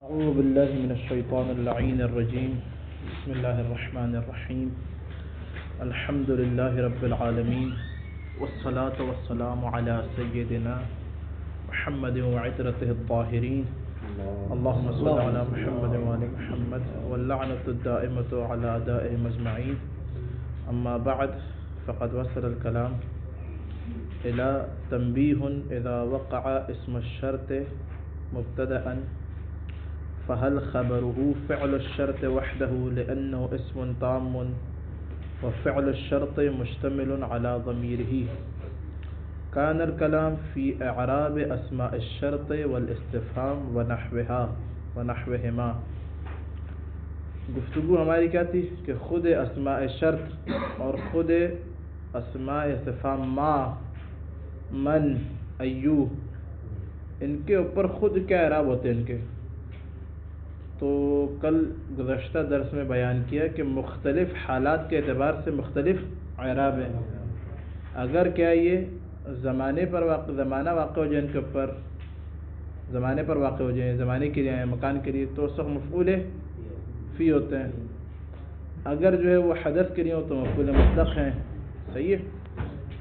أعوذ بالله من الشيطان اللعين الرجيم. بسم الله الرحمن الرحيم. الحمد لله رب العالمين، والصلاة والسلام على سيدنا محمد وعترته الطاهرين. اللهم صل على محمد وآل محمد، واللعنة الدائمة على أعدائهم أجمعين. أما بعد، فقد وصل الكلام إلى تنبيه إذا وقع اسم الشرط مبتدأ فهل خبره فعل الشرط وحده لأنه اسم تام وفعل الشرط مشتمل على ضميره. كان الكلام في إعراب أسماء الشرط والاستفهام ونحوهما. گفتگو ہماری کیا تھی کہ خود اسماء شرط اور خود اسماء استفہام ما، من، ایو، ان کے اوپر خود کیا اعراب ہوتے ہیں ان کے. تو کل گزشتہ درس میں بیان کیا کہ مختلف حالات کے اعتبار سے مختلف اعراب ہیں. اگر کیا یہ زمانے واقع ہو جائے ان کے اوپر، زمانے پر واقع ہو جائیں، زمانے کے لیے مکان کے لیے، تو اس وقت مفعول فی ہوتے ہیں. اگر جو ہے وہ حدث کے لیے ہو تو مفعول مطلق ہیں. صحیح ہے.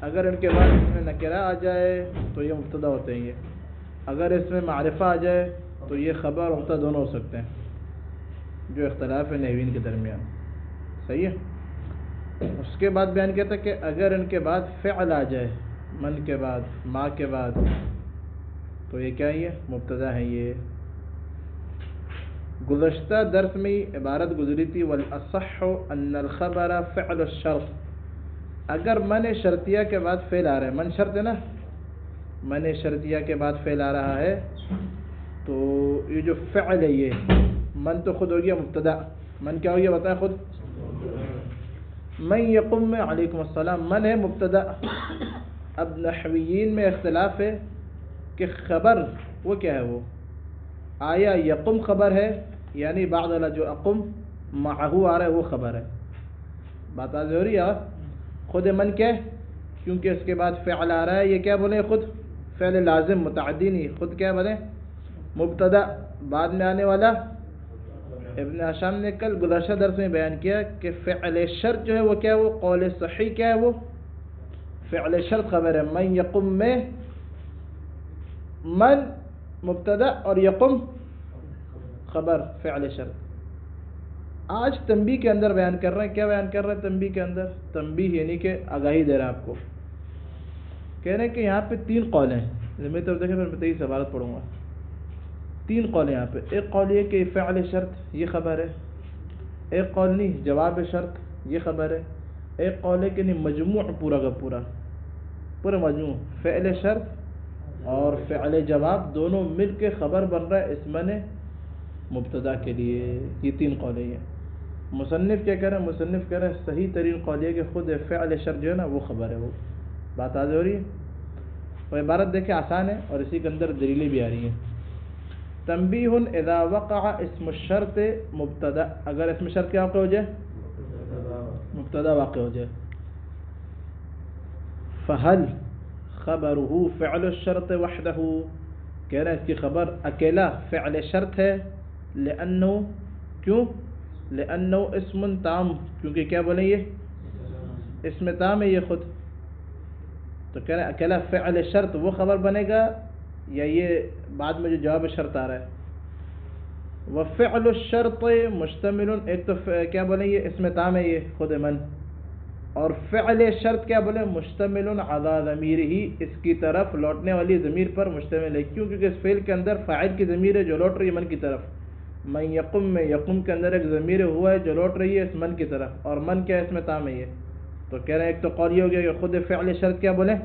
اگر ان کے بعد اس میں نکرہ آ جائے تو یہ مبتدا ہوتے ہیں. یہ اگر اس میں معرفہ آ جائے تو یہ خبر اور مبتدا دونوں ہو سکتے ہیں، جو اختلاف ہے نحوین کے درمیان. صحیح ہے. اس کے بعد بیان کیا تھا کہ اگر ان کے بعد فعل آ جائے، من کے بعد، ما کے بعد، تو یہ کیا ہے؟ مبتدا ہے. یہ گزشتہ درس میں عبارت گزری تھی والاصح ان الخبر فعل الشرط. اگر من شرطیہ کے بعد فعل آ رہا ہے، من شرط ہے نا، من شرطیہ کے بعد فعل آ رہا ہے، تو یہ جو فعل ہے، یہ من تو خود ہو گیا مبتدا. من کیا ہو گیا بتائیں خود؟ من یقم میں علیکم السلام، من ہے مبتدا. اب نحویین میں اختلاف ہے کہ خبر وہ کیا ہے، وہ آیا یقم خبر ہے، یعنی بعد والا جو اقم معہو آ رہا ہے وہ خبر ہے. بات آ رہی ہے. خود من کیا ہے؟ کیونکہ اس کے بعد فعل آ رہا ہے، یہ کیا بولے؟ خود فعل لازم متعدی نہیں، خود کیا بولے؟ مبتدا. بعد میں آنے والا ابن ہشام نے کل گزشتہ درس میں بیان کیا کہ فعل شرط جو ہے وہ کیا ہے؟ وہ قول صحیح کیا ہے؟ وہ فعل شرط خبر ہے. من یقم میں من مبتدا اور یقم خبر فعل شرط. آج تنبیہ کے اندر بیان کر رہے ہیں. کیا بیان کر رہے ہیں تنبیہ کے اندر؟ تنبیہ یعنی کہ آگاہی دے رہا ہے آپ کو. کہہ رہے ہیں کہ یہاں پہ 3 قول ہیں. میری طرف دیکھیں، میں تیز عبارت پڑھوں گا. 3 قول ہیں یہاں پہ. ایک قول یہ کہ فعل شرط یہ خبر ہے، ایک قول نہیں جواب شرط یہ خبر ہے، ایک قول ہے کہ نہیں مجموع پورا کا پورا مجموع فعل شرط اور فعل جواب دونوں مل کے خبر بن رہا ہے اس من مبتدا کے لیے. یہ 3 قولیں ہیں. مصنف کیا کہہ رہے ہیں؟ مصنف کہہ رہے ہیں صحیح ترین قول یہ کہ خود فعل شرط جو ہے نا وہ خبر ہے. وہ بات آج ہو رہی ہے. اور عبارت دیکھیں آسان ہے اور اسی کے اندر دلیلیں بھی آ رہی ہیں. تنبیہ اذا وقع اسم الشرط مبتدا، اگر اسم شرط کیا واقع ہو جائے؟ مبتدا واقع ہو جائے. فہل خبرہ فعل الشرط وحدہ، کہہ رہے ہیں اس کی خبر اکیلا فعل شرط ہے. لأنہ، کیوں؟ لأنہ اسم تام، کیونکہ کیا بولیں یہ اسم تام ہے یہ خود. تو کہہ رہے ہیں اکیلا فعل شرط وہ خبر بنے گا یا یہ بعد میں جو جواب شرط آ رہا ہے. وفعل الشرط مشتمل، ایک تو کیا بولیں یہ اسم تام ہے یہ خود من، اور فعل شرط کیا بولیں؟ مشتمل علی ضمیرہ، اس کی طرف لوٹنے والی ضمیر پر مشتمل ہے. کیوں؟ کیونکہ اس فعل کے اندر فاعل کی ضمیر ہے جو لوٹ رہی ہے من کی طرف. من یقم میں یقم کے اندر ایک ضمیر ہوا ہے جو لوٹ رہی ہے اس من کی طرف، اور من کیا اسم تام ہے یہ. تو کہہ رہے ہیں ایک تو قول یہ ہو گیا کہ خود فعل شرط کیا بولیں؟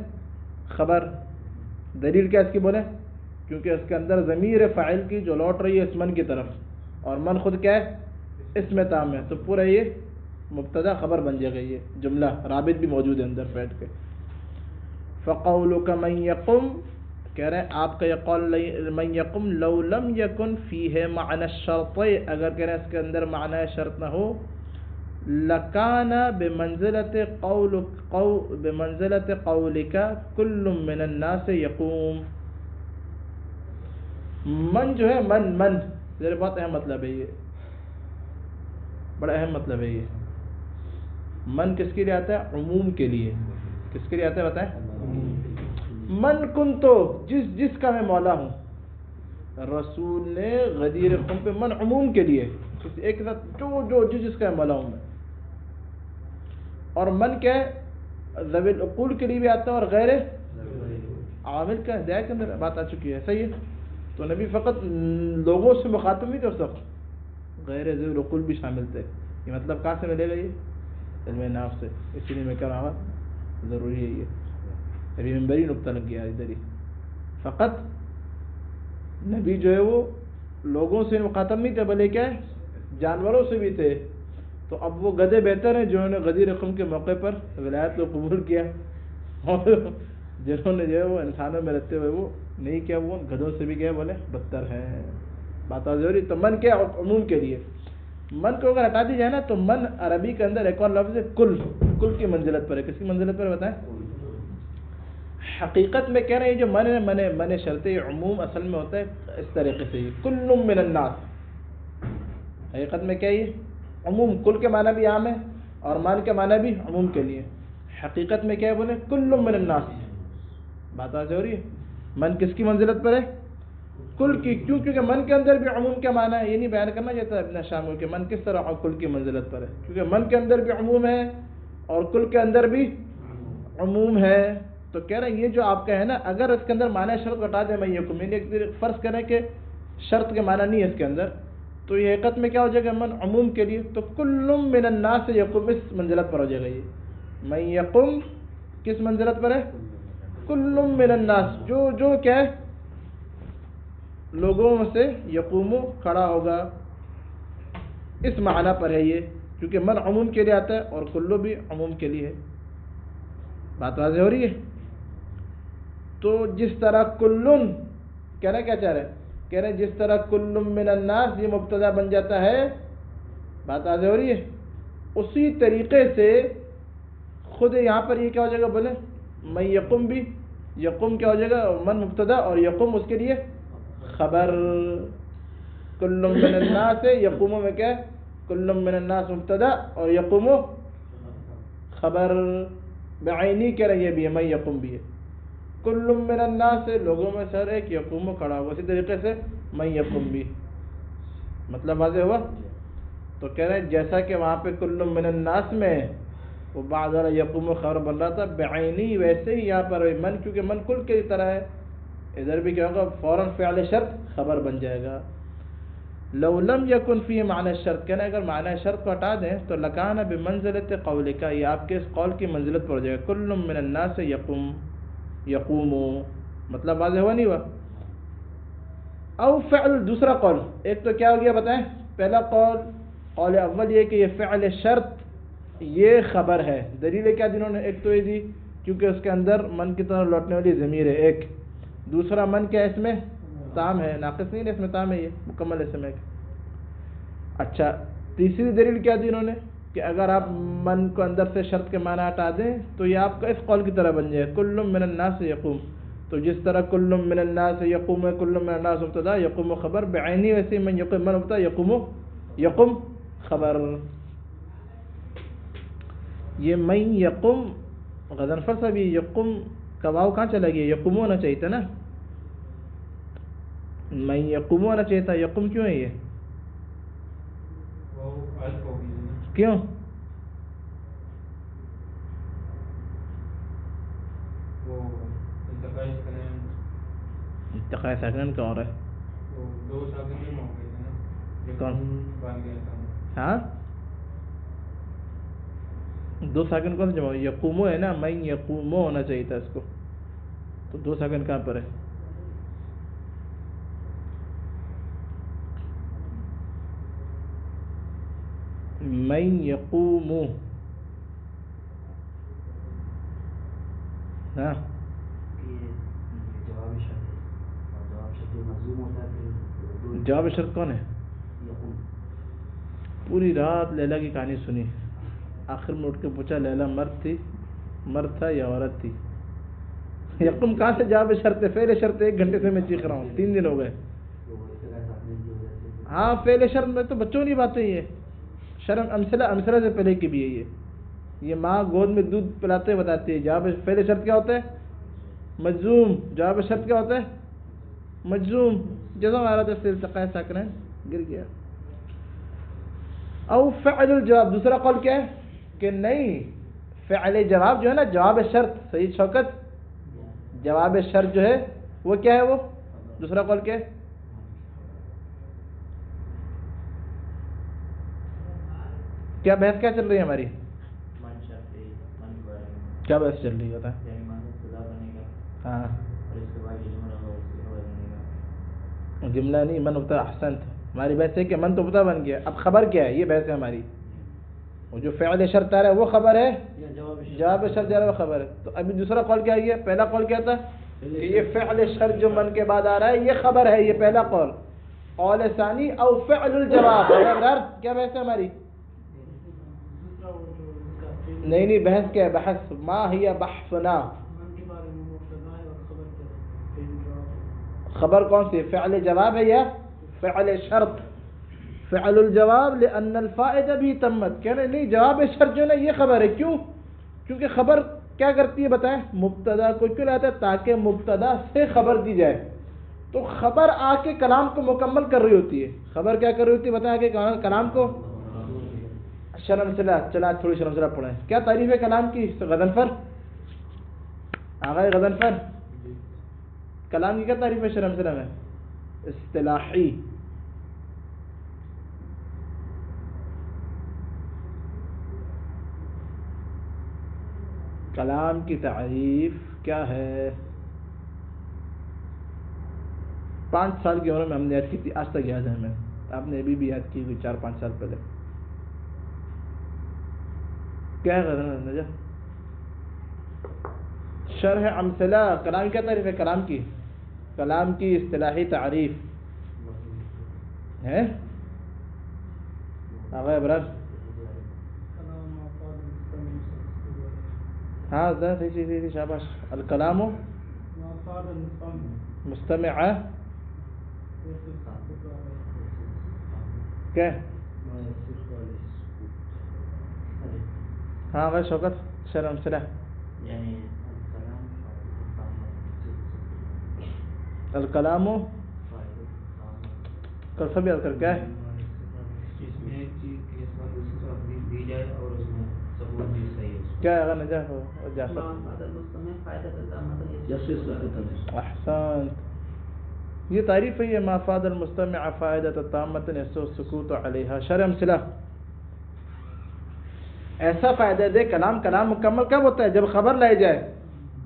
خبر. دلیل کیا اس کی بولیں؟ کیونکہ اس کے اندر ضمیر فاعل کی جو لوٹ رہی ہے اس من کی طرف، اور من خود کیا ہے؟ اسم تام ہے. تو پورا یہ مبتدا خبر بن جائے گا. یہ جملہ رابط بھی موجود ہے اندر بیٹھ کے. فقولک من یقم، کہہ رہے ہیں آپ کا یہ قول من یقم لو لم یکن فیہ معنی الشرط، اگر کہہ رہے ہیں اس کے اندر معنی شرط نہ ہو، لکان بمنزلت قولک کل من الناس یقوم. من جو ہے من ذرا بہت اہم مطلب ہے یہ، بڑا اہم مطلب ہے یہ. من کس کے لیے آتا ہے؟ عموم کے لیے. کس کے لیے آتا ہے بتائیں؟ من کنتو، جس کا میں مولا ہوں. رسول نے غدیر خم پہ من عموم کے لیے، کسی ایک کے ساتھ جس کا میں مولا ہوں میں. اور من کیا ہے؟ ذوی العقول کے لیے بھی آتا ہے اور غیر عامل کا ہدایت کے اندر بات آ چکی ہے. صحیح ہے. تو نبی فقط لوگوں سے مخاطب نہیں تھے اس وقت، غیر ذوی العقول بھی شامل تھے. یہ مطلب کہاں سے ملے گا؟ یہ علم ناف سے. اسی لیے میں کہہ رہا ہوں ضروری ہے یہ. ابھی ممبری نقطہ لگ گیا ادھر ہی. فقط نبی جو ہے وہ لوگوں سے مخاطب نہیں تھے، بلکہ کیا ہے؟ جانوروں سے بھی تھے. تو اب وہ گدھے بہتر ہیں جنہوں نے غدیر رقم کے موقع پر ولایت کو قبول کیا، اور جنہوں نے جو ہے وہ انسانوں میں رہتے ہوئے وہ نہیں کیا، وہ گدھوں سے بھی کیا بولے بدتر ہیں. بات ضروری. تو من کیا؟ عموم کے لیے. من کو اگر ہٹا دی جائے نا تو من عربی کے اندر ایک اور لفظ ہے کل کی منزلت پر ہے. کس کی منزلت پر بتائیں؟ حقیقت میں کہہ رہے ہیں جو من شرط عموم اصل میں ہوتا ہے اس طریقے سے، یہ کل من الناس. حقیقت میں کیا یہ عموم، کل کے معنی بھی عام ہے اور من کے معنی بھی عموم کے لیے. حقیقت میں کیا ہے بولے؟ کل من الناس. بات آ ہو رہی ہے. من کس کی منزلت پر ہے؟ کل کی. کیوں؟ کیونکہ من کے اندر بھی عموم کا معنی ہے. یہ نہیں بیان کرنا چاہتا ابن شامل کہ من کس طرح کل کی منزلت پر ہے، کیونکہ من کے اندر بھی عموم ہے اور کل کے اندر بھی عموم ہے. تو کہہ رہے ہیں یہ جو آپ کا ہے نا، اگر اس کے اندر معنی شرط ہٹا دیں میں یہ فرض کریں کہ شرط کے معنی نہیں ہے اس کے اندر، تو یہ حقیقت میں کیا ہو جائے گا؟ من عموم کے لیے. تو کل من الناس یقوم اس منزلت پر ہو جائے گا. یہ من یقوم کس منزلت پر ہے؟ کل من الناس، جو کیا ہے لوگوں میں سے یقوم کھڑا ہوگا، اس معنی پر ہے یہ، کیونکہ من عموم کے لیے آتا ہے اور کلو بھی عموم کے لیے ہے. بات واضح ہو رہی ہے. تو جس طرح کلن کہنا کیا چاہ رہے ہیں؟ کہہ رہے ہیں جس طرح کل من الناس یہ مبتدا بن جاتا ہے. بات واضح ہو رہی ہے. اسی طریقے سے خود یہاں پر یہ کیا ہو جائے گا بولے؟ من یقم بھی، یقم کیا ہو جائے گا؟ من مبتدا اور یقم اس کے لیے خبر. کل من الناس ہے، یقوم میں کیا ہے؟ کل من الناس مبتدا اور یقوم خبر. بعینی کہہ رہے ہیں بھی ہے، من یقم بھی ہے. کل من الناس سے لوگوں میں سر ایک یقوم کھڑا ہوا، اسی طریقے سے من یقم بھی. مطلب واضح ہوا. تو کہہ رہے ہیں جیسا کہ وہاں پہ کل من الناس میں وہ بعض والا یقوم خبر بن رہا تھا بعینی، ویسے ہی یہاں پر من، کیونکہ من کل کی طرح ہے، ادھر بھی کیا ہوگا؟ فوراً فعل شرط خبر بن جائے گا. لو لم یکن فی معنی شرط، کہنا اگر معنی شرط کو ہٹا دیں تو لکان بمنزلت قولک، یہ آپ کے اس قول کی منزلت پر ہو جائے گا. کل من الناس یقوم. مطلب واضح ہوا نہیں ہوا؟ او فعل دوسرا قول. ایک تو کیا ہو گیا بتائیں؟ پہلا قول اول یہ کہ یہ فعل شرط یہ خبر ہے. دلیل کیا جنہوں نے؟ ایک تو یہ دی کیونکہ اس کے اندر من کی طرف لوٹنے والی ضمیر ہے ایک. دوسرا من کیا اس میں تام ہے، ناقص نہیں ہے اس میں تام ہے، یہ مکمل اسم ہے. اچھا تیسری دلیل کیا دی انہوں نے؟ کہ اگر آپ من کو اندر سے شرط کے معنی ہٹا دیں تو یہ آپ کا اس قول کی طرح بن جائے کل من الناس یقوم. تو جس طرح کل من الناس یقوم ہے، کل من الناس مبتدا یقوم خبر بعینی، ویسے من یقوم من مبتدا یقوم خبر. یہ من یقوم غضنفر صاحب یہ یقوم کا واو کہاں چلا گیا؟ یقوم ہونا چاہیے تھا نا، من یقوم ہونا چاہیے تھا. یقوم کیوں ہے یہ؟ کیوں؟ انتقاء ساکنن کا اور ہے کون؟ ہاں دو ساکن کون سے جمع؟ یقومو ہے نا، من یقومو ہونا چاہیے تھا اس کو. تو دو ساکن کہاں پر ہے؟ من یقومو. ہاں جواب شرط کون ہے؟ پوری رات لیلا کی کہانی سنی، آخر میں اٹھ کے پوچھا لیلا مرد تھا یا عورت تھی؟ یقم کہاں سے جواب شرط ہے؟ فعل شرط 1 گھنٹے سے میں چیخ رہا ہوں، 3 دن ہو گئے. ہاں فعل شرط میں تو بچوں کی باتیں یہ شرم امثلہ سے پہلے کی بھی ہے یہ ماں گود میں دودھ پلاتے بتاتی ہے. جواب فعل شرط کیا ہوتا ہے؟ مجزوم. جواب شرط کیا ہوتا ہے؟ مجزوم. جزم آ رہا تھا پھر التقاء ساکنین گر گیا. او فعل الجواب دوسرا قول کیا ہے کہ نہیں فعل جواب جو ہے نا جواب شرط. صحیح شوکت جواب شرط جو ہے وہ کیا ہے؟ وہ دوسرا قول کیا ہے؟ کیا بحث کیا چل رہی ہے ہماری؟ کیا بحث چل رہی ہوتا ہے؟ ہاں جملہ نہیں من مبتدا. احسنت. ہماری بحث ہے کہ من تو مبتدا بن گیا. اب خبر کیا ہے؟ یہ بحث ہے ہماری. وہ جو فعل شرط آ رہا ہے وہ خبر ہے، جواب شرط جا رہا ہے وہ خبر ہے. تو ابھی دوسرا قول کیا ہے؟ پہلا قول کیا تھا کہ یہ فعل شرط جو من کے بعد آ رہا ہے یہ خبر ہے. یہ پہلا قول. قول ثانی او فعل الجواب. کیا بحث ہے ہماری؟ نہیں بحث کیا ہے؟ بحث ما ہی بحثنا. خبر کون سی؟ فعل جواب ہے یا فعل شرط؟ فعل الجواب لأن الفائدہ بھی تمت. کہنا نہیں جواب شرط جو ہے نا یہ خبر ہے. کیوں؟ کیونکہ خبر کیا کرتی ہے بتائیں؟ مبتدا کو کیوں لاتا ہے؟ تاکہ مبتدا سے خبر دی جائے. تو خبر آ کے کلام کو مکمل کر رہی ہوتی ہے. خبر کیا کر رہی ہوتی ہے بتائیں؟ آ کے کلام کو شرم سلا. چلا تھوڑی شرم سلا پڑھیں. کیا تعریف ہے کلام کی؟ غضنفر آغاز غضنفر کلام کی کیا تعریف ہے شرم سلا میں؟ اصطلاحی. کلام کی تعریف کیا ہے؟ 5 سال کی عمر میں ہم نے یاد کی تھی. آج تک یاد ہے ہمیں. آپ نے ابھی بھی یاد کی ہوئی 4-5 سال پہلے. کیا ہے غضنفر؟ شرح امثلہ. کلام کیا تعریف ہے کلام کی؟ کلام کی اصطلاحی تعریف ہے آغا ابرار. ہاں صحیح شاباش. الکلام مستمع کیا؟ ہاں غیر شوکت شرح امثلہ الکلام کل سب یاد کر کیا ہے؟ کیا ہے اگر نجاح ہو جعفر؟ احسان. یہ تعریف ہے یہ ما فاد المستمع فائدۃ تامۃ یسوء السکوت علیہا. شرح امثلہ ایسا فائدہ دے کلام مکمل کب ہوتا ہے؟ جب خبر لائی جائے.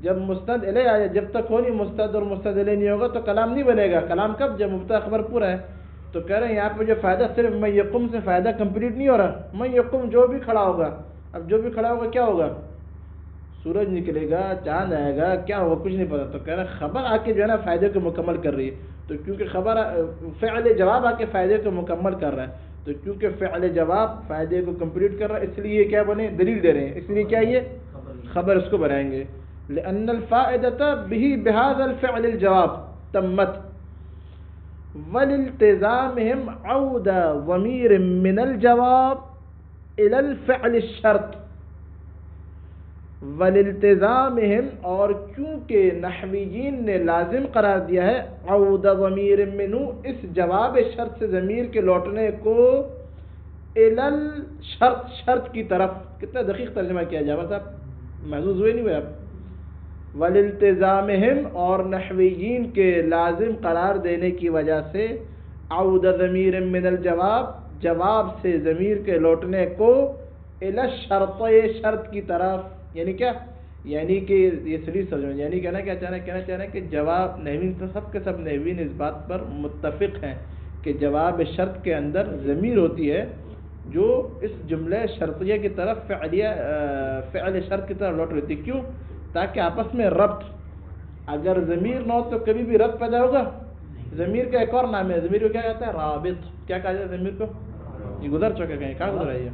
جب مستند الیہ آئے. جب تک کوئی مستند اور مستند الیہ نہیں ہوگا تو کلام نہیں بنے گا. کلام کب؟ جب مبتدا خبر پورا ہے. تو کہہ رہے ہیں یہاں پہ جو فائدہ صرف من یقوم سے فائدہ کمپلیٹ نہیں ہو رہا. من یقوم جو بھی کھڑا ہوگا. اب جو بھی کھڑا ہوگا کیا ہوگا؟ سورج نکلے گا، چاند آئے گا، کیا ہوگا کچھ نہیں پتا. تو کہہ رہے ہیں خبر آ کے جو ہے نا فائدے کو مکمل کر رہی ہے. تو کیونکہ خبر فعل جواب آ کے فائدے کو مکمل کر رہا ہے. تو کیونکہ فعل جواب فائدے کو کمپلیٹ کر رہا ہے اس لیے کیا بنے؟ دلیل دے رہے ہیں. اس لیے کیا یہ خبر اس کو بنائیں گے. لأن الفائدة به بهذا الفعل الجواب تمت والالتزامهم عود ضمير من الجواب إلى الفعل الشرط. والالتزامهم اور چونکہ نحویین نے لازم قرار دیا ہے عود ضمیر منو اس جواب شرط سے ضمیر کے لوٹنے کو إلى الشرط شرط کی طرف. کتنا دقیق ترجمہ کیا جاوا صاحب، محظوظ ہوئے نہیں ہوئے آپ؟ والالتزامہم اور نحویین کے لازم قرار دینے کی وجہ سے عود ضمیر من الجواب جواب سے ضمیر کے لوٹنے کو الی الشرط شرط کی طرف. یعنی کیا؟ یعنی کہ یہ سلیس ترجمہ. یعنی کہنا چاہ رہے ہیں کہ جواب نحوین سب کے سب نحوین اس بات پر متفق ہیں کہ جواب شرط کے اندر ضمیر ہوتی ہے جو اس جملے شرطیہ کی طرف فعل شرط کی طرف لوٹ رہتی. کیوں؟ تاکہ آپس میں ربط. اگر ضمیر نہ ہو تو کبھی بھی ربط پیدا ہوگا. ضمیر کا ایک اور نام ہے. ضمیر کو کیا کہتا ہے؟ رابط. کیا کہا جاتا ہے ضمیر کو؟ یہ گزر چکے کہیں. کہاں گزرا ہے یہ؟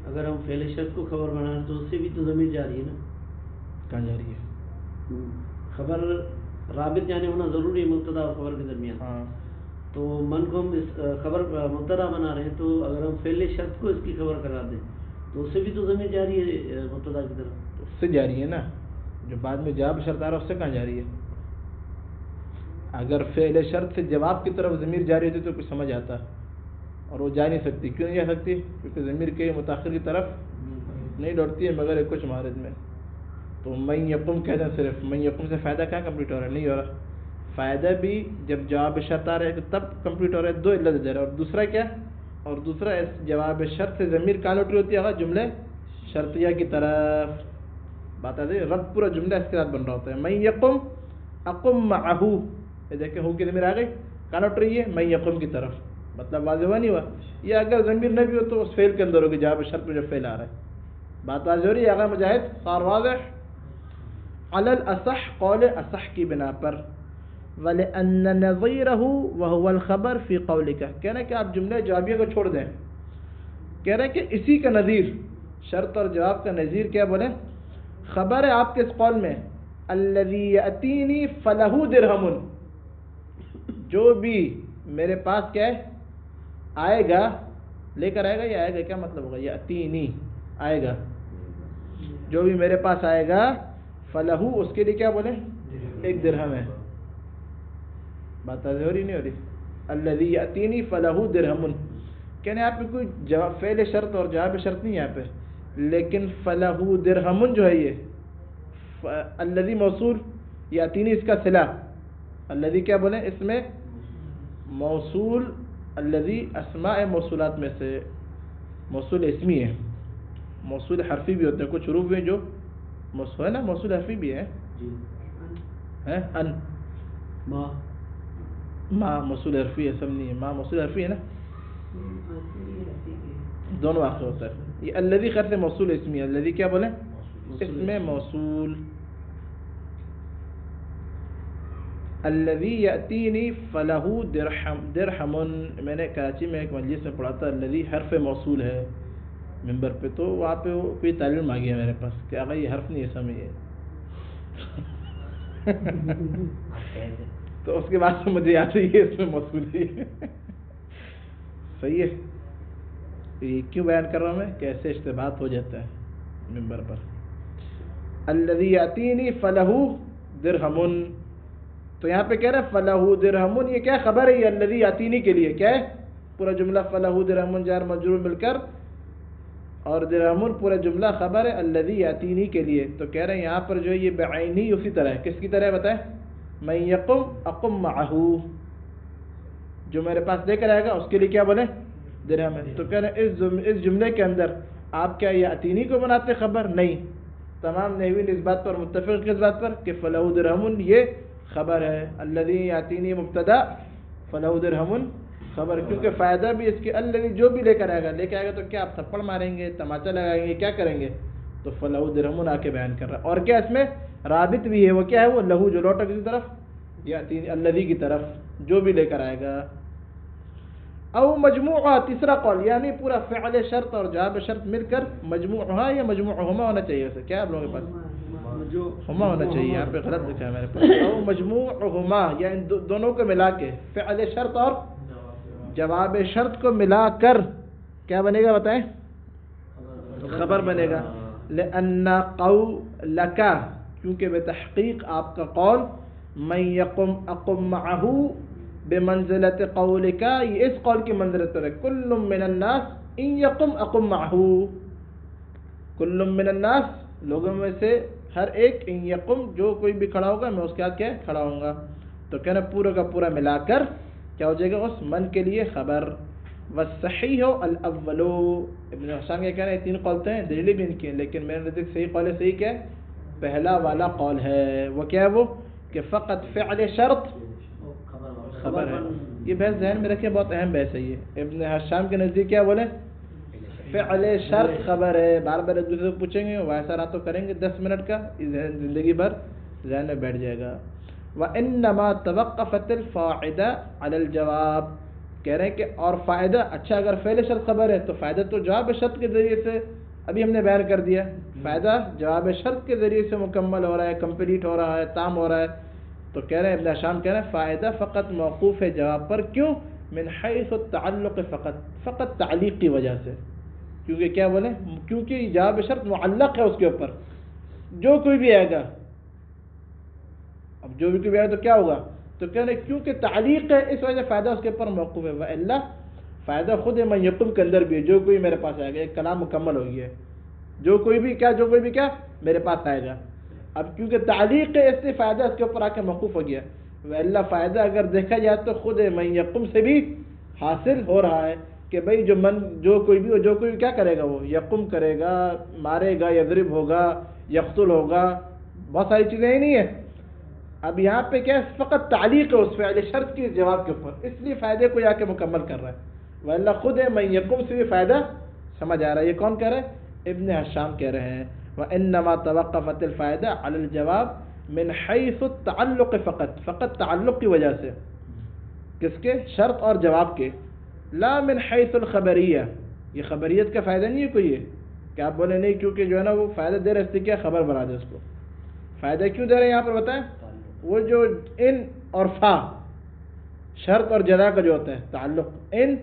اگر ہم فعل شرط کو خبر بنائیں تو اس سے بھی تو ضمیر جا رہی ہے نا. کہاں جا رہی ہے؟ خبر رابط یعنی ہونا ضروری ہے مبتدا اور خبر کے درمیان. ہاں. تو من کو ہم اس خبر مبتدا بنا رہے ہیں، تو اگر ہم فعل شرط کو اس کی خبر قرار دیں تو اس سے بھی تو ضمیر جاری ہے مبتدا کی طرف. اس سے جاری ہے نا، جو بعد میں جواب شرط آ رہا ہے اس سے کہاں جاری ہے؟ اگر فعل شرط سے جواب کی طرف ضمیر جاری ہوتی تو کچھ سمجھ آتا، اور وہ جا نہیں سکتی. کیوں نہیں جا سکتی؟ کیونکہ ضمیر کے متاخر کی طرف نہیں لوٹتی ہے مگر کچھ موارد میں. تو من یقم کہتے ہیں صرف، من یقم سے فائدہ کیا کمپلیٹ ہو رہا ہے؟ نہیں ہو رہا. فائدہ بھی جب جواب شرط آ رہا ہے تو تب کمپلیٹ ہو رہا ہے، دو علت دے رہا ہے. اور دوسرا کیا؟ اور دوسرا اس جواب شرط سے ضمیر کہاں لوٹ رہی ہوتی ہے؟ جملے شرطیہ کی طرف. بات آتی ہے، رب پورا جملہ اس کے ساتھ بن رہا ہوتا ہے. من یقم اقم معہ، یہ دیکھیں ہو کی ضمیر آ گئی، کہاں لوٹ رہی ہے؟ من یقم کی طرف. مطلب واضح ہوا نہیں ہوا؟ یا اگر ضمیر نہ بھی ہو تو اس فعل کے اندر ہوگی، جواب شرط میں جو فعل آ رہا ہے. بات واضح ہو رہی ہے؟ آغا مجاہد صار واضح؟ علی الاصح، قول اصح کی بنا پر. وَلِأَنَّ نَظِيرَهُ وَهُوَ الْخَبَرُ فِي قَوْلِكَ، کہہ رہے ہیں کہ آپ جملے جوابیہ کو چھوڑ دیں. کہہ رہے ہیں کہ اسی کا نظیر، شرط اور جواب کا نظیر کیا بولیں؟ خبر ہے آپ کے اس قول میں، الَّذِي يَأْتِينِي فَلَهُ دِرْهَمٌ، جو بھی میرے پاس کیا ہے آئے گا، لے کر آئے گا یا آئے گا، کیا مطلب ہوگا؟ یأتینی آئے گا، جو بھی میرے پاس آئے گا، فلہو اس کے لیے کیا بولیں؟ ایک درہم ہے. بات ہو رہی نہیں ہو رہی؟ الذی یأتینی فلہو درہم، کہنے آپ میں کوئی فعل شرط اور جواب شرط نہیں ہے یہاں پہ، لیکن فلہو درہم جو ہے یہ الذی موصول، یأتینی اس کا صلہ. الذی کیا بولیں؟ اس میں موصول، الذی اسماء موصولات میں سے موصول اسمی ہے. موصول حرفی بھی ہوتے ہیں، کچھ حروف ہیں جو موصول ہے نا، موصول حرفی بھی ہے. ان ما موصول حرفی ہے، سب نہیں ہے. ما موصول حرفی ہے نا، دونوں آخر ہوتا ہے. یہ الذی خیر سے موصول اسمی ہے. الذی کیا بولیں؟ اس میں موصول. الذی یأتینی فلہ درہم، میں نے کراچی میں ایک مجلس میں پڑھا تھا، الذی حرف موصول ہے ممبر پہ، تو وہاں پہ کوئی تعلیم مانگی ہے میرے پاس کہ آقا یہ حرف نہیں ہے، سمجھ ہے. تو اس کے بعد سے مجھے یاد رہی ہے اس میں موصول ہے. صحیح ہے. یہ کیوں بیان کر رہا ہوں میں کہ ایسے اشتباہات ہو جاتا ہے ممبر پر. الذی یأتینی فلہ درہم، تو یہاں پہ کہہ رہا ہے فلہ درہم، یہ کیا خبر ہے؟ یہ الذی یأتینی کے لیے کیا ہے؟ پورا جملہ فلہ درہم جار مجرور مل کر، اور درہم پورا جملہ خبر ہے الذی یأتینی کے لیے. تو کہہ رہے ہیں یہاں پر جو یہ بعینی اسی طرح ہے. کس کی طرح ہے بتائیں؟ من یقم اقم معہ، جو میرے پاس لے کر آئے گا اس کے لیے کیا بولیں؟ درہم ہے. تو کہہ رہے ہیں اس جملے کے اندر آپ کیا یأتینی کو بناتے خبر؟ نہیں. تمام نحوین اس بات پر متفق کس بات پر کہ فلہ درہم یہ خبر ہے، الذی یأتینی مبتدا، فلہ درہم خبر. کیونکہ فائدہ بھی اس کے الذی جو بھی لے کر آئے گا، لے کے آئے گا تو کیا آپ تھپڑ ماریں گے، تماچا لگائیں گے، کیا کریں گے؟ تو فلہ درہم آ کے بیان کر رہا ہے. اور کیا اس میں رابط بھی ہے، وہ کیا ہے؟ وہ لہو جو لوٹا کسی طرف، یأتینی الذی کی طرف، جو بھی لے کر آئے گا. او مجموعہ، تیسرا قول، یعنی پورا فعل شرط اور جواب شرط مل کر مجموعہ یا مجموعہما ہونا چاہیے. اسے کیا آپ لوگوں کے پاس ہما ہونا چاہیے، یہاں پہ غلط لکھا ہے میرے پاس. او مجموعہما، یا ان دونوں کو ملا کے، فعل شرط اور جواب شرط کو ملا کر کیا بنے گا بتائیں؟ خبر بنے گا. لأن قولک، کیونکہ بتحقیق آپ کا قول، من یقم اقم معہ بمنزلت قولک، یہ اس قول کی منزلت پر ہے. کل من الناس ان یقم اقم معہ، کل من الناس لوگوں میں سے ہر ایک، ان یقم جو کوئی بھی کھڑا ہوگا میں اس کے ہاتھ کیا کھڑا ہوں گا. تو کہنا پورا کا پورا ملا کر کیا ہو جائے گا؟ اس من کے لیے خبر. والصحیح الاول، ابن حسان کے کہنا ہے تین قول ہیں، دلیل بھی ان کی ہیں، لیکن میرے نزدیک صحیح قول ہے. صحیح کیا ہے؟ پہلا والا قول ہے. وہ کیا ہے؟ وہ کہ فقط فعل شرط خبر ہے. یہ بحث ذہن میں رکھیں، بہت اہم بحث ہے یہ. ابن حشام کے نزدیک کیا بولے؟ فعل شرط خبر ہے. بار بار ایک دوسرے کو پوچھیں گے، ویسا رات تو کریں گے 10 منٹ کا، زندگی بھر ذہن میں بیٹھ جائے گا. وَإِنَّمَا تَوَقَّفَتِ الْفَاعِدَةُ عَلَى الْجَوَابِ، کہہ رہے ہیں کہ اور فائدہ، اچھا اگر فعل شرط خبر ہے تو فائدہ تو جواب شرط کے ذریعے سے ابھی ہم نے بیان کر دیا. فائدہ جواب شرط کے ذریعے سے مکمل ہو رہا ہے، کمپلیٹ ہو رہا ہے، تام ہو رہا ہے. تو کہہ رہے ہیں ابن ہشام کہہ رہے ہیں فائدہ فقط موقوف ہے جواب پر، کیوں؟ من حیث التعلق، فقط تعلیق کی وجہ سے، کیونکہ کیا بولیں، کیونکہ جواب شرط معلق ہے اس کے اوپر، جو کوئی بھی آئے گا، اب جو بھی کوئی آئے گا تو کیا ہوگا، تو کہہ رہے ہیں کیونکہ تعلیق ہے اس وجہ سے فائدہ اس کے اوپر موقوف ہے، وَإِلَّا فائدہ خود من یقم کے اندر بھی ہے، جو کوئی میرے پاس آئے گا، ایک کلام مکمل ہو گیا ہے، جو کوئی بھی کیا میرے پاس آئے گا، اب کیونکہ تعلیق ہے اس لیے فائدہ اس کے اوپر آ کے موقوف ہو گیا، وَإِلَّا فائدہ اگر دیکھا جائے تو خود من یقم سے بھی حاصل ہو رہا ہے کہ بھئی جو کوئی بھی کیا کرے گا، وہ یقم کرے گا، مارے گا، یضرب ہوگا، یقتل ہوگا، بہت ساری چیزیں ہی نہیں ہیں۔ اب یہاں پہ کیا ہے، فقط تعلیق ہے اس فعل شرط کی جواب کے اوپر، اس لیے فائدے کو جا کے مکمل کر رہا ہے، وَإِلَّا خود من یقم سے بھی فائدہ سمجھ آ رہا ہے۔ یہ کون کہہ رہے ہیں؟ ابن ہشام کہہ رہے ہیں وَإِنَّمَا تَوَقَّفَتِ الْفَائِدَةُ عَلَى الْجَوَابِ مِنْ حَيْثُ التَّعَلُّقِ فقط تعلق کی وجہ سے، کس کے؟ شرط اور جواب کے، لا من حیث الخبریہ، یہ خبریت کا فائدہ نہیں ہے کوئی، یہ کہ آپ بولے نہیں کیونکہ جو ہے نا وہ فائدہ دے رہے اس لیے کیا خبر بنا دے اس کو، فائدہ کیوں دے رہے ہیں یہاں پر بتائیں، وہ جو ان اور فا شرط اور جزا کا جو ہوتا ہے تعلق، ان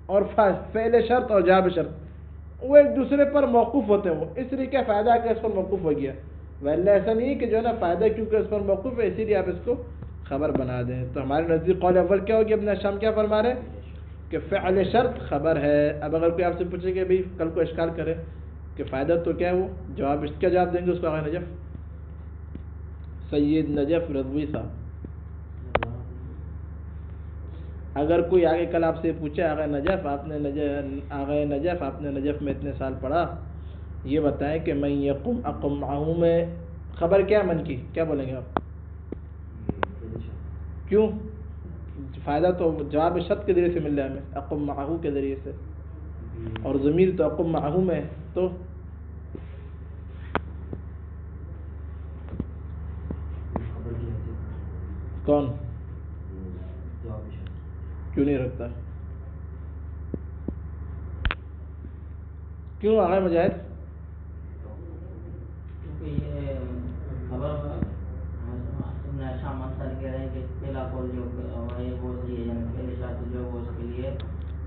اور فا فعل شرط اور جواب شرط وہ ایک دوسرے پر موقوف ہوتے ہیں، وہ اس لیے کیا فائدہ کہ اس پر موقوف ہو گیا، ویسے ایسا نہیں کہ جو ہے نا فائدہ کیونکہ اس پر موقوف ہے اسی لیے آپ اس کو خبر بنا دیں۔ تو ہمارے نزدیک قول اول کیا ہوگی، ابن ہشام کیا فرما رہے کہ فعل شرط خبر ہے۔ اب اگر کوئی آپ سے پوچھے کہ بھائی کل کو اشکال کرے کہ فائدہ تو کیا ہے، وہ جواب اس کا جواب دیں گے اس کو آغا نجف سید نجف رضوی صاحب۔ اگر کوئی آگے کل آپ سے پوچھے آغا نجف آپ نے نجف میں اتنے سال پڑھا، یہ بتائیں کہ من یقم اقم معہو میں خبر کیا من کی، کیا بولیں گے آپ؟ کیوں؟ فائدہ تو جواب شرط کے ذریعے سے مل رہا ہے ہمیں، اقم معہو کے ذریعے سے، اور ضمیر تو اقم معہو میں، تو کون کیوں نہیں رکھتا؟ کیوں آگے مجاہد؟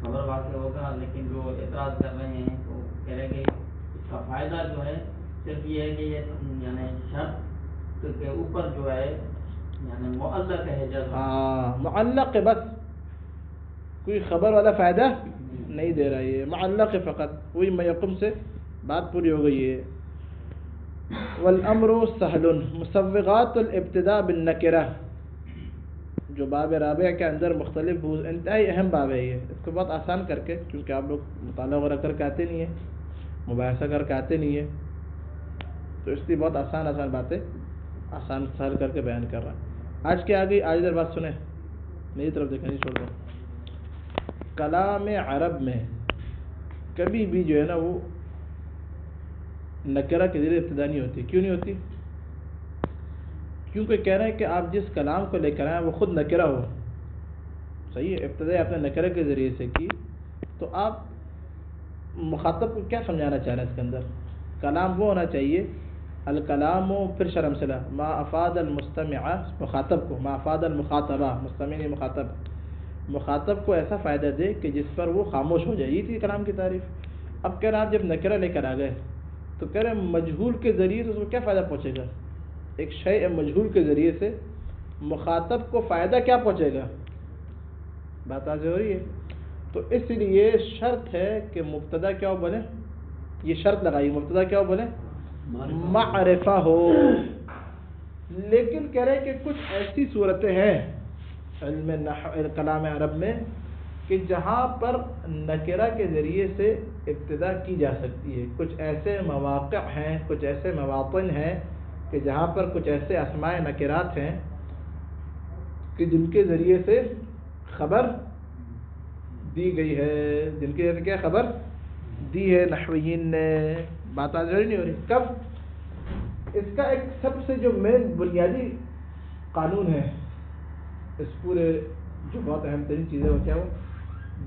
خبر واقع ہوگا، لیکن جو اعتراض کر رہے ہیں تو کہہ رہے کہ اس کا فائدہ جو ہے صرف یہ ہے کہ یہ یعنی شرط کے اوپر جو ہے یعنی معلق ہے، ہاں معلق ہے، بس کوئی خبر والا فائدہ نہیں دے رہا، یہ معلق ہے فقط، وہی میقم سے بات پوری ہو گئی ہے۔ والامر سہل مسوغات الابتداء بالنکرہ، جو باب رابع کے اندر مختلف انتہائی اہم باب ہے یہ، اس کو بہت آسان کر کے، کیونکہ آپ لوگ مطالعہ وغیرہ کر کے آتے نہیں ہیں، مباحثہ کر کے آتے نہیں ہیں، تو اس لیے بہت آسان باتیں آسان سہل کر کے بیان کر رہا ہے۔ آج کیا آ گئی، آج ادھر بات سنیں، میری طرف دیکھیں، نہیں چھوڑ دیں۔ کلام عرب میں کبھی بھی جو ہے نا وہ نکرہ کے ذریعے ابتدا نہیں ہوتی، کیوں نہیں ہوتی؟ کیونکہ کہہ رہے ہیں کہ آپ جس کلام کو لے کر آئیں وہ خود نکرہ ہو، صحیح ہے، ابتدا آپ نے نکرہ کے ذریعے سے کی، تو آپ مخاطب کو کیا سمجھانا چاہ رہے ہیں اس کے اندر؟ کلام وہ ہونا چاہیے، الکلام و پھر شرم صلہ ما افاد المستمع، مخاطب کو، ما افاد المخاطبہ، مستمع نہیں مخاطب کو ایسا فائدہ دے کہ جس پر وہ خاموش ہو جائے، یہ تھی کلام کی تعریف۔ اب کہہ رہے ہیں آپ جب نکرہ لے کر آ گئے تو کہہ رہے ہیں مجہول کے ذریعے سے اس کو کیا فائدہ پہنچے گا؟ ایک شیء مجہول کے ذریعے سے مخاطب کو فائدہ کیا پہنچے گا؟ بات واضح ہو رہی ہے؟ تو اس لیے شرط ہے کہ مبتدا کیا ہو بنے، یہ شرط لگائی، مبتدا کیا ہو بنے، معرفہ ہو۔ لیکن کہہ رہے ہیں کہ کچھ ایسی صورتیں ہیں علم کلام عرب میں کہ جہاں پر نکرہ کے ذریعے سے ابتدا کی جا سکتی ہے، کچھ ایسے مواقع ہیں، کچھ ایسے مواطن ہیں کہ جہاں پر کچھ ایسے اسماء نکرات ہیں کہ جن کے ذریعے سے خبر دی گئی ہے، جن کے ذریعے کیا خبر دی ہے نحویین نے۔ بات آج نہیں ہو رہی؟ کب؟ اس کا ایک سب سے جو مین بنیادی قانون ہے اس پورے جو بہت اہم ترین چیز ہے وہ کیا، وہ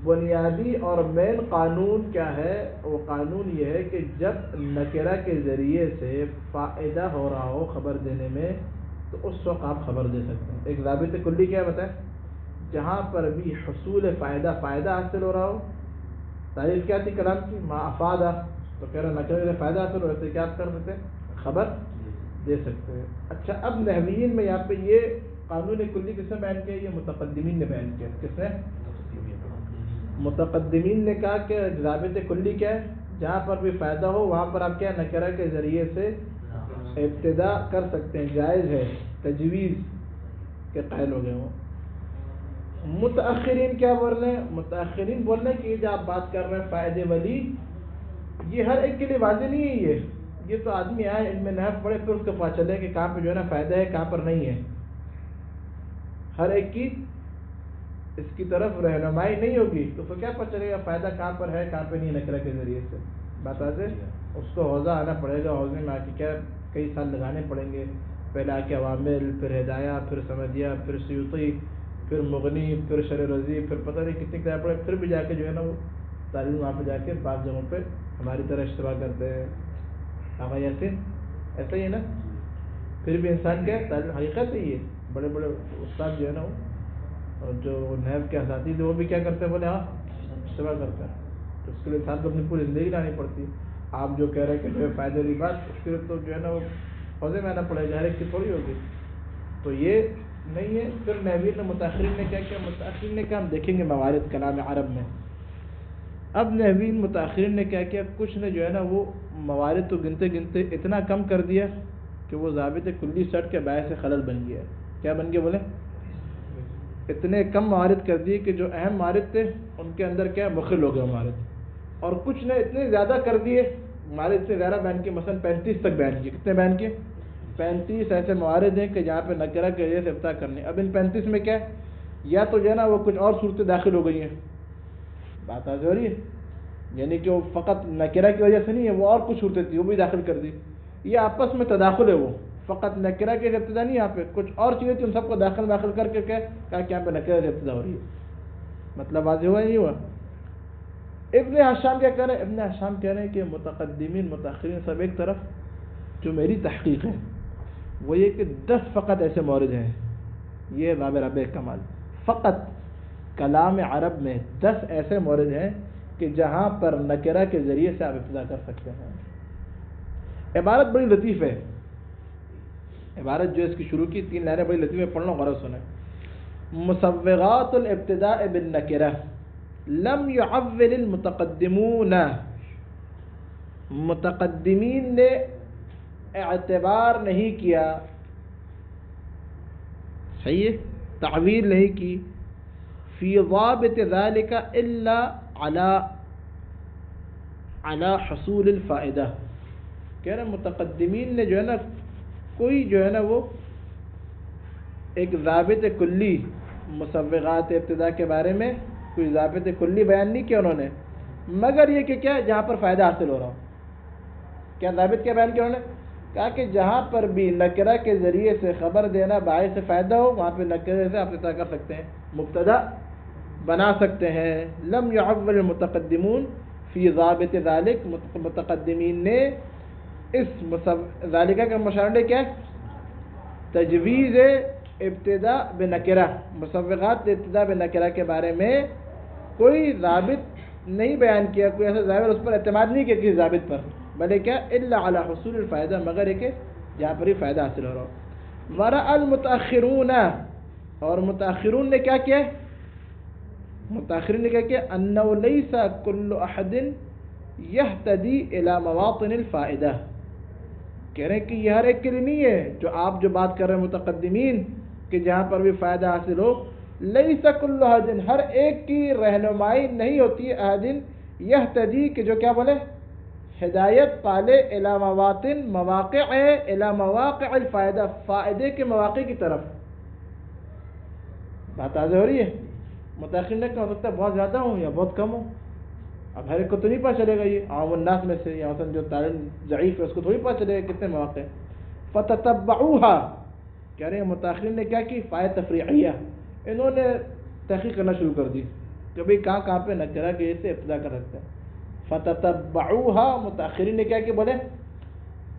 بنیادی اور مین قانون کیا ہے؟ وہ قانون یہ ہے کہ جب نکرہ کے ذریعے سے فائدہ ہو رہا ہو خبر دینے میں تو اس وقت آپ خبر دے سکتے ہیں. ایک ضابط کلی کیا بتائیں؟ جہاں پر بھی حصول فائدہ حاصل ہو رہا ہو. تعریف کیا تھی کلام کی؟ ما افادہ. تو کہہ رہا نہ فائدہ حاصل ہو رہا ہے، کیا آپ کر سکتے ہیں؟ خبر دے سکتے ہیں. اچھا، اب نحویین میں یہاں پہ یہ قانون کلی کس نے بیان کیا؟ یہ متقدمین نے بیان کیا. کس نے؟ متقدمین نے کہا کہ ضابط کلی کیا ہے؟ جہاں پر بھی فائدہ ہو وہاں پر آپ کیا نکرہ کے ذریعے سے ابتدا کر سکتے ہیں، جائز ہے، تجویز کے قائل ہو گئے ہوں. متاخرین کیا بول رہے ہیں؟ متاخرین بول رہے ہیں کہ یہ جو آپ بات کر رہے ہیں فائدے والی، یہ ہر ایک کے لیے واضح نہیں ہے. یہ تو آدمی آئے ان میں نحو پڑھے پھر اس کو پتہ چلے کہ کہاں پہ جو ہے نا فائدہ ہے کہاں پر نہیں ہے. ہر ایک کی اس کی طرف رہنمائی نہیں ہوگی تو پھر کیا پتہ چلے گا فائدہ کہاں پر ہے کہاں پہ نہیں نکرہ کے ذریعے سے. بات آتے اس کو حوضہ آنا پڑے گا. حوضے میں آ کے کیا کئی سال لگانے پڑیں گے. پہلے آ کے عوامل، پھر ہدایہ، پھر سمدیہ، پھر سیوطی، پھر مغنی، پھر شرح رضی، پھر پتہ نہیں کتنی کتاب پڑے، پھر بھی جا کے جو ہے نا وہ تعلیم وہاں پہ جا کے بعض جگہوں پہ ہماری طرح اشتباہ کرتے ہیں. آقا یاسین ایسا ہی ہے نا. پھر بھی انسان کیا تعلیم حقیقت ہی ہے. بڑے بڑے استاد جو ہے نا وہ اور جو نحو کے اساتذہ وہ بھی کیا کرتے ہیں؟ بولے ہاں اشتباہ کرتے ہیں. تو اس کے لیے انسان کو اپنی پوری زندگی لانی پڑتی ہے. آپ جو کہہ رہے ہیں کہ جو ہے فائدے والی بات، اس کے لیے تو جو ہے نا وہ حوضے میں آنا پڑے گا، ہر ایک کی تھوڑی ہوگی. تو یہ نہیں ہے. پھر نحویین نے متاخرین نے کیا کیا؟ متاخرین نے کہا ہم دیکھیں گے موارد کلام عرب میں. اب نحویین متاخرین نے کیا کیا؟ کچھ نے جو ہے نا وہ موارد تو گنتے گنتے اتنا کم کر دیا کہ وہ ضابط کلی سٹ کے باعث سے خلل بن گیا. کیا بن گیا بولے؟ اتنے کم موارد کر دیے کہ جو اہم موارد تھے ان کے اندر کیا مخل ہو گئے موارد. اور کچھ نے اتنے زیادہ کر دیے، موارد سے زیادہ بیان کیے. مثلا 35 تک بیان کیے. کتنے بیان کیے؟ 35 ایسے موارد ہیں کہ جہاں پہ نکرہ کے ذریعے سے ابتدا کرنے. اب ان 35 میں کیا ہے؟ یا تو جو ہے نا وہ کچھ اور صورتیں داخل ہو گئی ہیں. بات آ رہی ہے؟ یعنی کہ وہ فقط نکرہ کی وجہ سے نہیں ہے، وہ اور کچھ صورتیں تھیں وہ بھی داخل کر دی. یہ آپس میں تداخل ہے. وہ فقط نکرہ کے ابتدا نہیں، یہاں پہ کچھ اور چیزیں تھیں ان سب کو داخل کر کے کہا کہ یہاں پہ نکرہ سے ابتدا ہو رہی ہے. مطلب واضح ہوا نہیں ہوا؟ ابن حشام کیا کہہ رہے ہیں؟ ابن حشام کہہ رہے ہیں کہ متقدمین متاخرین سب ایک طرف، جو میری تحقیق ہے وہ یہ کہ 10 فقط ایسے مورد ہیں. یہ باب رب کمال. فقط کلام عرب میں 10 ایسے مورد ہیں کہ جہاں پر نکرہ کے ذریعے سے آپ ابتدا کر سکتے ہیں. عبارت بڑی لطیف ہے. عبارت جو اس کی شروع کی 3 لائنیں بڑی لطیف ہے، پڑھ لو غور سنیں. مسوغات الابتداء بالنکرہ لم يعول المتقدمون. متقدمین نے اعتبار نہیں کیا، صحیح ہے، تعویل نہیں کی، فی ضابط ذلك الا على حصول الفائدہ. کہہ رہے متقدمین نے جو ہے نا کوئی جو ہے نا وہ ایک ضابط کلی مسوغات ابتدا کے بارے میں کوئی ضابط کلی بیان نہیں کیا انہوں نے، مگر یہ کہ کیا جہاں پر فائدہ حاصل ہو رہا ہو. کیا ضابط کیا بیان کیا انہوں نے؟ کہا کہ جہاں پر بھی نکرہ کے ذریعے سے خبر دینا باعث سے فائدہ ہو وہاں پہ نکرہ سے آپ ابتدا کر سکتے ہیں، مبتدا بنا سکتے ہیں. لم يعول المتقدمون فی ضابط ذالک. متقدمین نے اس ذالکہ کا مشاہدہ کیا ہے؟ تجویز ابتدا بنکرہ، مسوغات ابتدا بنکرہ کے بارے میں کوئی ضابط نہیں بیان کیا، کوئی ایسا ضابط اس پر اعتماد نہیں کیا کسی ضابط پر، بلکہ کیا الا علی حصول الفائدہ، مگر ایک جہاں پر ہی فائدہ حاصل ہو رہا ہو. ورأى المتأخرون، اور متأخرون نے کیا کیا؟ متأخرین نے کیا کیا؟ انه ليس كل احد يهتدي الى مواطن الفائدہ. کہہ رہے ہیں کہ یہ ہر ایک کے لیے نہیں ہے جو آپ جو بات کر رہے ہیں متقدمین کہ جہاں پر بھی فائدہ حاصل ہو. لیس کل احد، ہر ایک کی رہنمائی نہیں ہوتی ہے. احد یہتدی کہ جو کیا بولے ہدایت پالے الی مواطن، مواقع الی مواقع الفائدہ، فائدے کے مواقع کی طرف. بات واضح ہو رہی ہے؟ متأخرین نے کہا ہو سکتا ہے بہت زیادہ ہوں یا بہت کم ہوں. اب ہر ایک کو تو نہیں پتہ چلے گا. یہ عام الناس میں سے یا مثلا جو تعلیم ضعیف ہے اس کو تھوڑی پتہ چلے گا کتنے مواقع. فتتبعوها، کہہ رہے ہیں متأخرین نے کیا کی؟ فائدہ تفریعیہ، انہوں نے تحقیق کرنا شروع کر دی کہ بھئی کہاں پہ نکرہ کے سے ابتدا کر سکتے ہیں. فتتبعوها، متأخرین نے کیا کہ بولے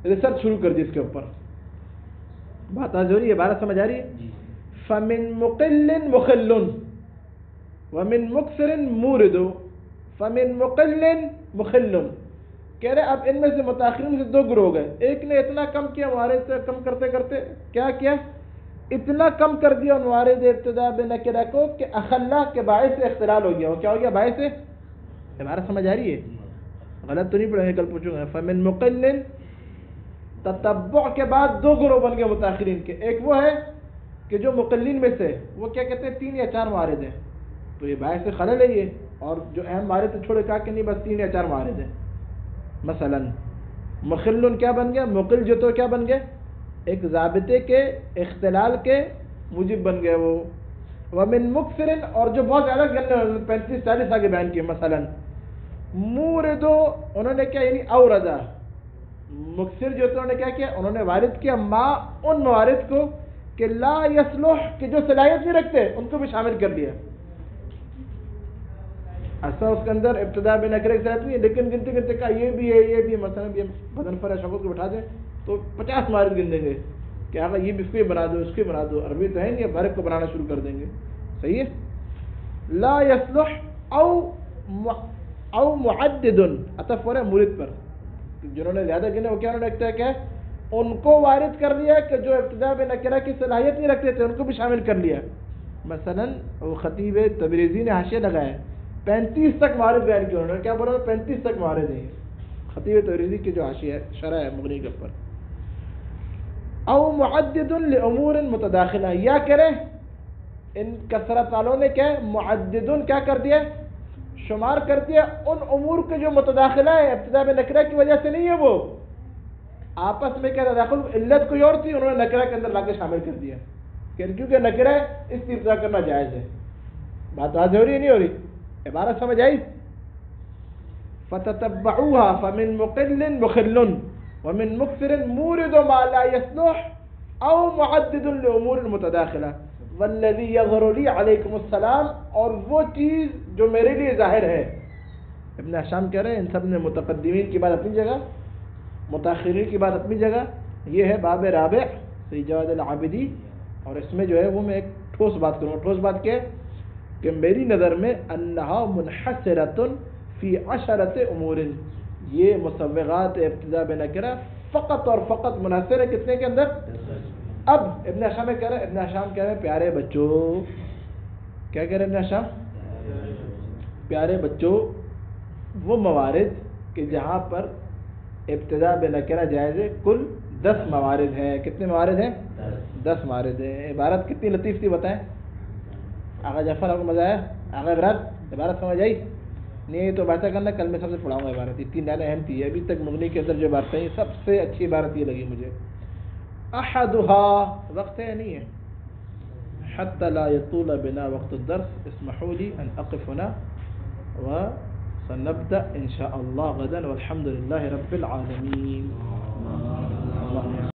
ریسرچ شروع کر دی اس کے اوپر. بات آج ہو رہی ہے، عبارت سمجھ آ رہی ہے؟ فمن مقل مخل ومن مکثر مورد فمن مقل مخل. کہہ رہے اب ان میں سے متاخرین سے دو گروہ گئے. ایک نے اتنا کم کیا معارض سے، کم کرتے کرتے کیا کیا، اتنا کم کر دیا معارض ابتدا بنکرہ کو کہ اخلا کے باعث سے اختلال ہو گیا. وہ کیا ہو گیا؟ باعث سے. عبارت سمجھ آ رہی ہے؟ غلط تو نہیں پڑھیں گے، کل پوچھوں گا. فمن مقل، تتبع کے بعد دو گروہ بن گئے متاخرین کے. ایک وہ ہے کہ جو مقلین میں سے وہ کیا کہتے ہیں 3 یا 4 معارض ہیں، تو یہ باعث سے خلل ہے یہ. اور جو اہم معارض تو چھوڑے کہا کہ نہیں بس 3 یا 4 معارض ہیں. مثلا مخل کیا بن گیا؟ مقل جو تو کیا بن گئے؟ ایک ضابطے کے اختلال کے موجب بن گئے وہ. ومن مکثر، اور جو بہت زیادہ گنے 35-40 آگے بیان کیے. مثلا موردو، انہوں نے کیا یعنی اوردا. مکثر جو تو انہوں نے کیا کیا؟ انہوں نے وارد کیا ما ان موارد کو کہ لا یصلح، کہ جو صلاحیت نہیں رکھتے ان کو بھی شامل کر دیا. ایسا اس کے اندر ابتدا بے نکرے کی صلاحیت نہیں ہے، لیکن گنتے گنتے کہا یہ بھی ہے یہ بھی ہے. مثلا یہ بدن پر شخص کو بٹھا دیں تو 50 موارد گن دیں گے کہ آگا یہ بھی اس کو بنا دو اس کو بنا دو. عربی تو ہے نہیں، اب ہر ایک کو بنانا شروع کر دیں گے. صحیح ہے. لا یصلح او معدد، عطف ہو رہا ہے مورد پر. جنہوں نے زیادہ گنے وہ کیا انہوں نے کیا کہ ان کو وارد کر لیا کہ جو ابتدا بے نکرہ کی صلاحیت نہیں رکھتے تھے ان کو بھی شامل کر لیا. مثلا وہ خطیب تبریزی نے حاشیہ لگایا 35 تک موارد بیان کیا. انہوں نے کیا بولا؟ 35 تک موارد ہیں. خطیب تبریزی کی جو حاشیہ ہے شرح ہے مغنی کے اوپر. او معدد لامور متداخلہ، یا کرے ان کثرت والوں نے کیا معدد کیا کر دیا؟ شمار کر دیا ان امور کے جو متداخلہ ہے، ابتدا میں نکرہ کی وجہ سے نہیں ہے، وہ آپس میں کیا تداخل علت کوئی اور تھی، انہوں نے نکرہ کے اندر لا کے شامل کر دیا. کیونکہ نکرہ اس کی ابتدا کرنا جائز ہے. بات واضح ہو رہی ہے نہیں ہو رہی؟ عبارت سمجھ آئی؟ فتتبعوها فمن مقل مخل ومن مکثر مورد ما لا يصلح او معدد لامور متداخلہ والذی یظہر لی علیکم السلام، اور وہ چیز جو میرے لیے ظاہر ہے. ابن حشام کہہ رہے ہیں ان سب نے متقدمین کی بات اپنی جگہ، متاخرین کی بات اپنی جگہ. یہ ہے باب رابع سید جواد العابدی، اور اس میں جو ہے وہ میں ایک ٹھوس بات کروں گا. ٹھوس بات کیا ہے کہ میری نظر میں انہا منحصرۃ فی 10 امور، یہ مسوغات ابتدا بے نکرہ فقط اور فقط منحصر ہے کتنے کے اندر؟ اب ابن حشام کہہ رہے ہیں، ابن حشام کہہ رہے ہیں پیارے بچوں، کیا کہہ رہے ہیں ابن حشام؟ پیارے بچوں، وہ موارد کہ جہاں پر ابتدا بے نکرہ جائز ہے کل 10 موارد ہیں. کتنے موارد ہیں؟ 10 موارد ہیں. عبارت کتنی لطیف تھی بتائیں. آغا جعفر آپ کو مزہ آیا؟ آغا عبرات عبارت سمجھ آئی؟ نہیں تو باتیں کرنا، کل میں سب سے پڑھاؤں گا عبارت. اتنی زیادہ اہم تھی ابھی تک مغنی کے اندر جو باتیں ہیں سب سے اچھی عبارت یہ لگی مجھے. احدها، وقت ہے نہیں ہے، حتى لا يطول بنا وقت الدرس اسمحوا لي ان اقف هنا وسنبدا ان شاء الله غدا والحمد لله رب العالمين.